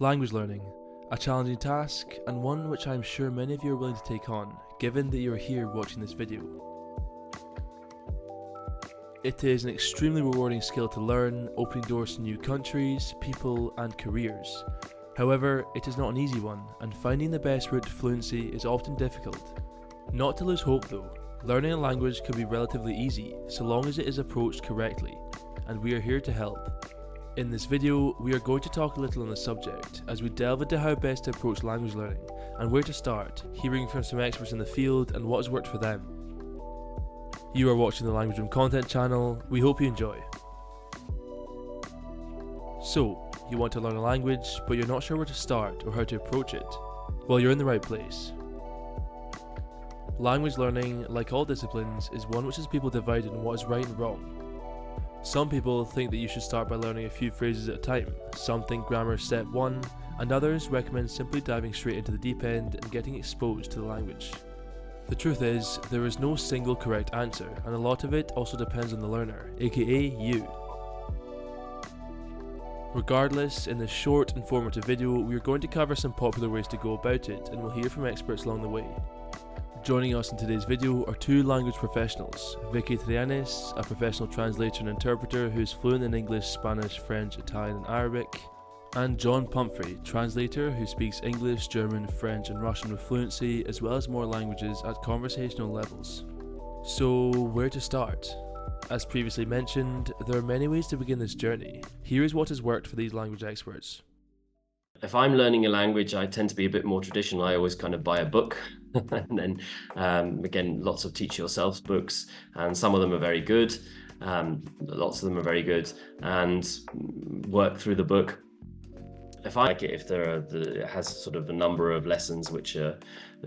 Language learning, a challenging task and one which I am sure many of you are willing to take on, given that you are here watching this video. It is an extremely rewarding skill to learn, opening doors to new countries, people and careers. However, it is not an easy one, and finding the best route to fluency is often difficult. Not to lose hope though, learning a language can be relatively easy, so long as it is approached correctly, and we are here to help. In this video, we are going to talk a little on the subject, as we delve into how best to approach language learning, and where to start, hearing from some experts in the field and what has worked for them. You are watching the Language Room content channel, we hope you enjoy. So, you want to learn a language, but you're not sure where to start or how to approach it? Well, you're in the right place. Language learning, like all disciplines, is one which has people divided on what is right and wrong. Some people think that you should start by learning a few phrases at a time, some think grammar is step one, and others recommend simply diving straight into the deep end and getting exposed to the language. The truth is, there is no single correct answer, and a lot of it also depends on the learner, aka you. Regardless, in this short, informative video, we are going to cover some popular ways to go about it, and we'll hear from experts along the way. Joining us in today's video are two language professionals, Vicky Trianis, a professional translator and interpreter who is fluent in English, Spanish, French, Italian and Arabic, and John Pumphrey, translator who speaks English, German, French and Russian with fluency, as well as more languages at conversational levels. So, where to start? As previously mentioned, there are many ways to begin this journey. Here is what has worked for these language experts. If I'm learning a language, I tend to be a bit more traditional. I always kind of buy a book and then again, lots of teach yourself books, and some of them are very good. Lots of them are very good, and work through the book. If I like it, if it has sort of a number of lessons which are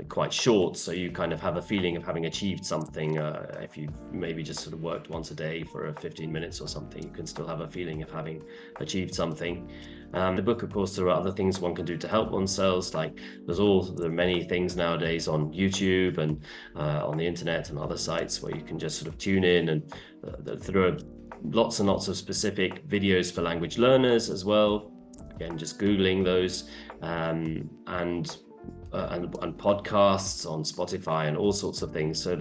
quite short, so you kind of have a feeling of having achieved something. If you maybe just sort of worked once a day for 15 minutes or something, you can still have a feeling of having achieved something. The book, of course, there are other things one can do to help oneself, like there are many things nowadays on YouTube and on the internet and other sites where you can just sort of tune in, and there are lots and lots of specific videos for language learners as well. Again, just Googling those, and podcasts on Spotify and all sorts of things. So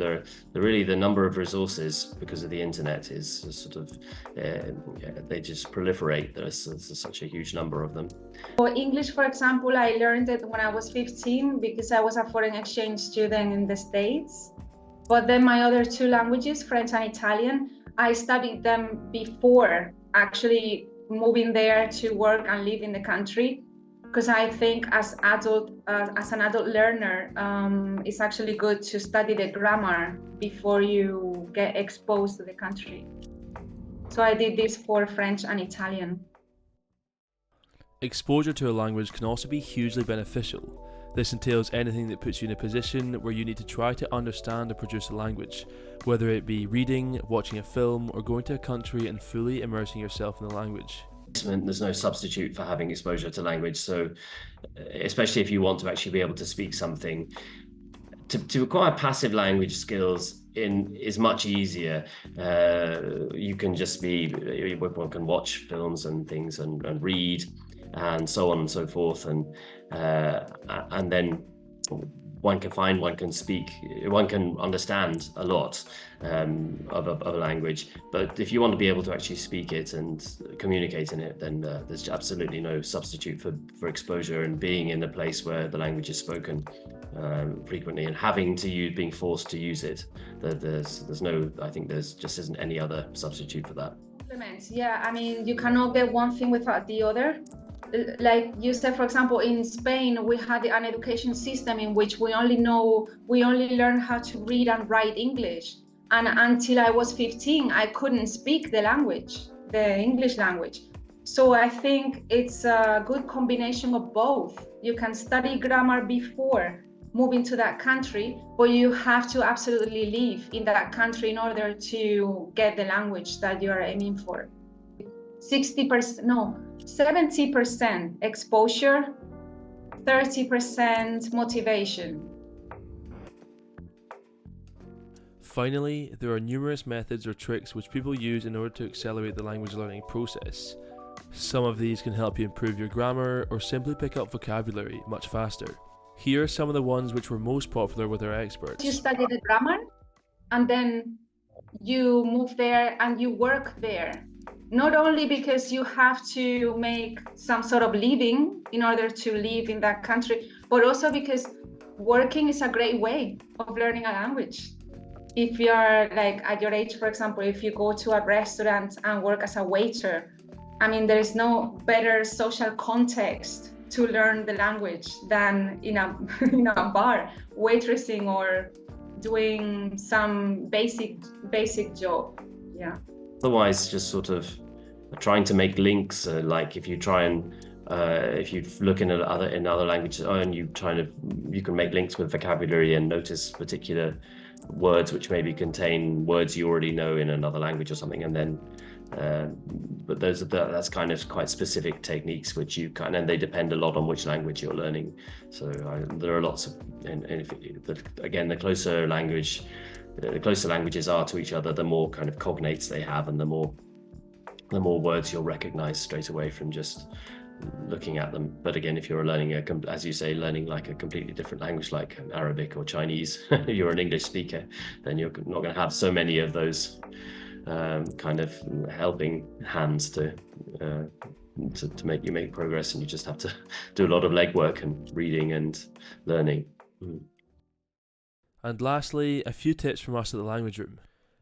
really the number of resources because of the internet is sort of, they just proliferate. There's such a huge number of them. For English, for example, I learned it when I was 15 because I was a foreign exchange student in the States. But then my other two languages, French and Italian, I studied them before actually moving there to work and live in the country, because I think as an adult learner, it's actually good to study the grammar before you get exposed to the country. So I did this for French and Italian. Exposure to a language can also be hugely beneficial. This entails anything that puts you in a position where you need to try to understand and produce a language, whether it be reading, watching a film, or going to a country and fully immersing yourself in the language. There's no substitute for having exposure to language, so especially if you want to actually be able to speak something, to acquire passive language skills is much easier. You can just one can watch films and things and read and so on and so forth, and then one can speak, one can understand a lot of a language. But if you want to be able to actually speak it and communicate in it, then there's absolutely no substitute for exposure and being in a place where the language is spoken frequently and being forced to use it. I think there's just isn't any other substitute for that. Yeah, I mean, you cannot get one thing without the other. Like you said, for example, in Spain, we had an education system in which we only learn how to read and write English. And until I was 15, I couldn't speak the English language. So I think it's a good combination of both. You can study grammar before moving to that country, but you have to absolutely live in that country in order to get the language that you are aiming for. 70% exposure, 30% motivation. Finally, there are numerous methods or tricks which people use in order to accelerate the language learning process. Some of these can help you improve your grammar or simply pick up vocabulary much faster. Here are some of the ones which were most popular with our experts. You study the grammar and then you move there and you work there. Not only because you have to make some sort of living in order to live in that country, but also because working is a great way of learning a language. If you're like at your age, for example, if you go to a restaurant and work as a waiter, I mean, there is no better social context to learn the language than in a in a bar, waitressing or doing some basic job. Yeah. Otherwise, just sort of trying to make links, like if you try and if you look in other languages, and you can make links with vocabulary and notice particular words which maybe contain words you already know in another language or something, and then but that's kind of quite specific techniques which you kind of, and they depend a lot on which language you're learning. So there are lots of, and again, the closer languages are to each other, the more kind of cognates they have, and the more words you'll recognize straight away from just looking at them. But again, if you're learning as you say, learning like a completely different language like Arabic or Chinese, you're an English speaker, then you're not going to have so many of those kind of helping hands to make you make progress, and you just have to do a lot of legwork and reading and learning. And lastly, a few tips from us at the Language Room.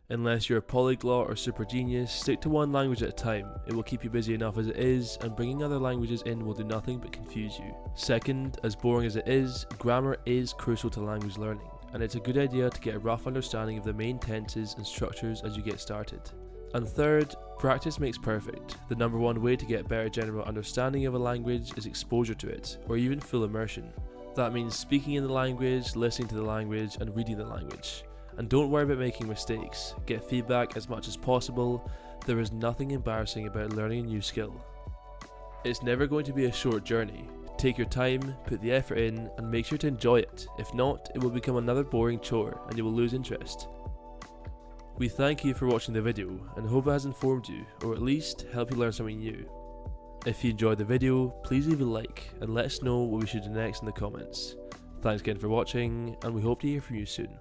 Unless you're a polyglot or super genius, stick to one language at a time. It will keep you busy enough as it is, and bringing other languages in will do nothing but confuse you. Second, as boring as it is, grammar is crucial to language learning, and it's a good idea to get a rough understanding of the main tenses and structures as you get started. And third, practice makes perfect. The number one way to get better general understanding of a language is exposure to it, or even full immersion. That means speaking in the language, listening to the language, and reading the language. And don't worry about making mistakes. Get feedback as much as possible. There is nothing embarrassing about learning a new skill. It's never going to be a short journey. Take your time, put the effort in, and make sure to enjoy it. If not, it will become another boring chore and you will lose interest. We thank you for watching the video and hope it has informed you, or at least helped you learn something new. If you enjoyed the video, please leave a like and let us know what we should do next in the comments. Thanks again for watching, and we hope to hear from you soon.